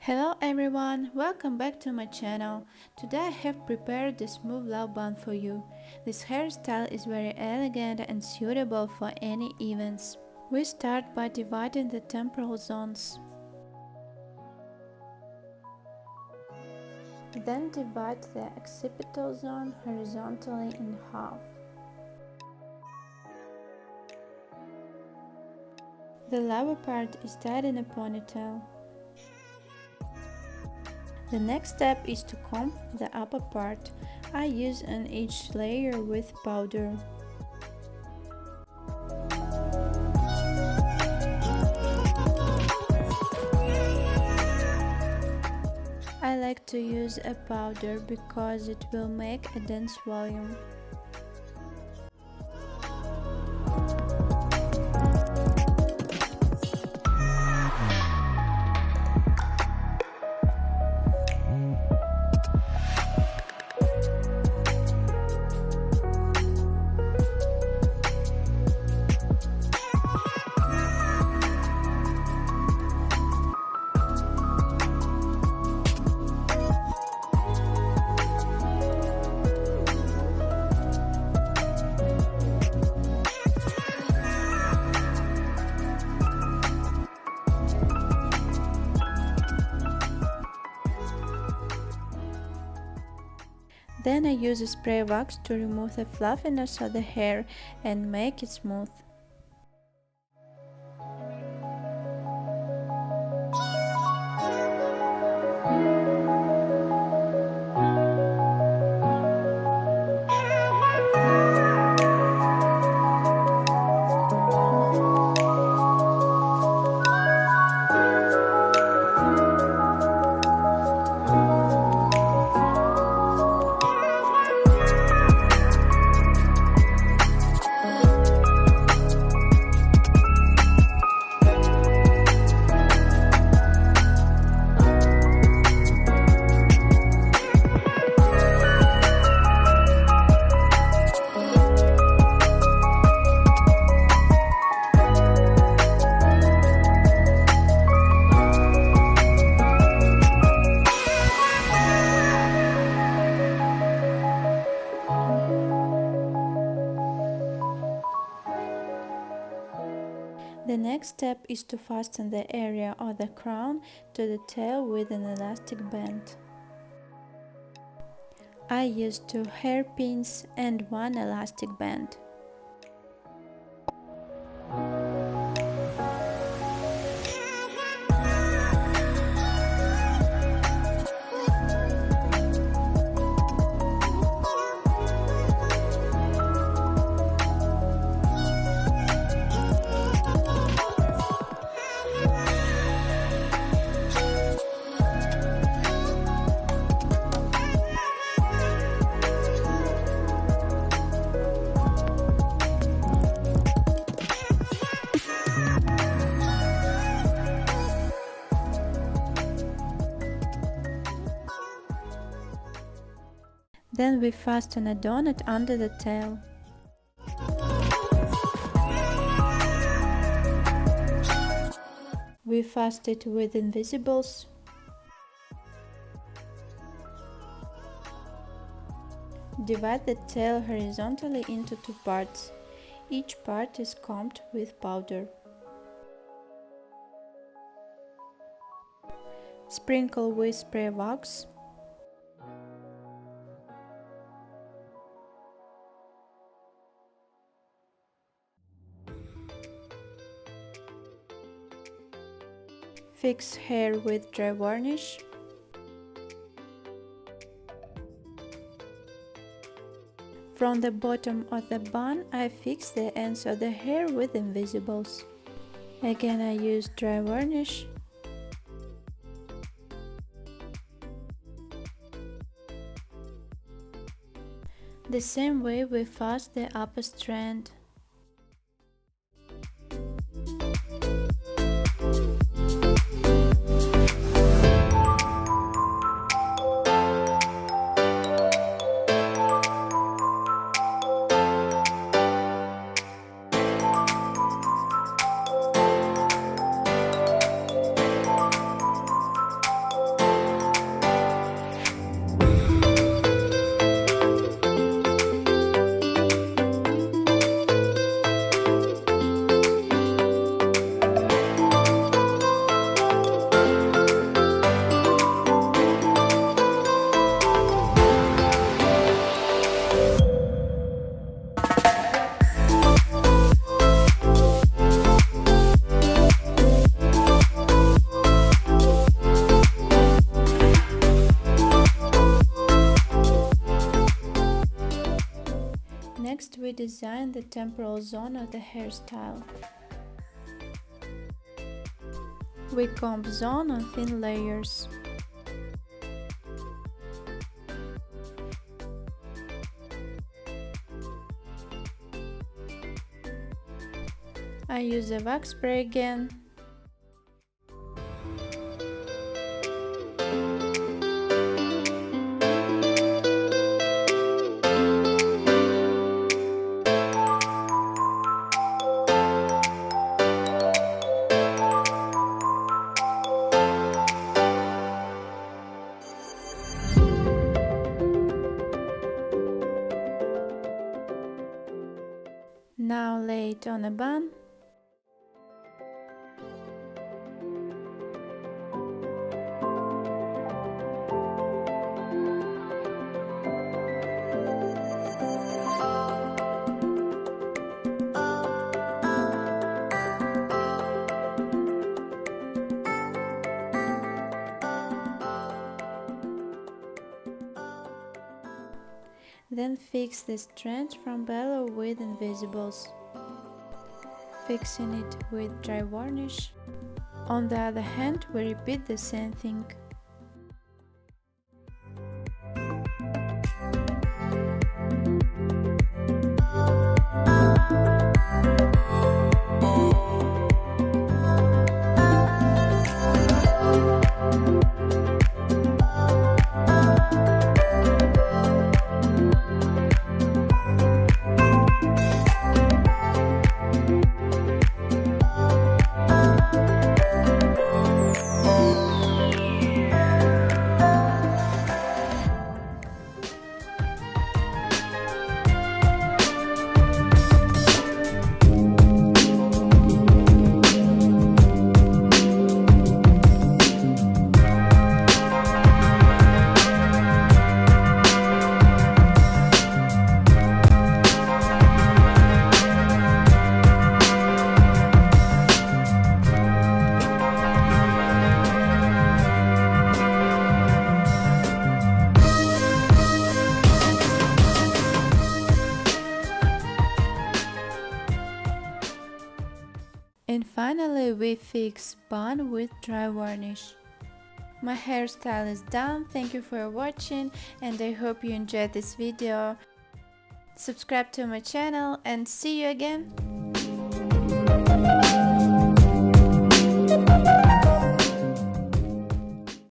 Hello everyone, welcome back to my channel. Today I have prepared the smooth lowbun for you. This hairstyle is very elegant and suitable for any events. We start by dividing the temporal zones. Then divide the occipital zone horizontally in half. The lower part is tied in a ponytail. The next step is to comb the upper part. I use an each layer with powder. I like to use a powder because it will make a dense volume. Then I use a spray wax to remove the fluffiness of the hair and make it smooth. The next step is to fasten the area of the crown to the tail with an elastic band. I use 2 hairpins and 1 elastic band. Then we fasten a donut under the tail. We fasten it with invisibles. Divide the tail horizontally into 2 parts. Each part is combed with powder. Sprinkle with spray wax. Fix hair with dry varnish. From the bottom of the bun, I fix the ends of the hair with invisibles. Again, I use dry varnish. The same way we fasten the upper strand. we design the temporal zone of the hairstyle. We comb zone on thin layers. I use a wax spray again. Now lay it on a bun. Then fix the strands from below with invisibles, fixing it with dry varnish. On the other hand, we repeat the same thing. And finally we fix bun with dry varnish. My hairstyle is done. Thank you for watching and I hope you enjoyed this video. Subscribe to my channel and see you again.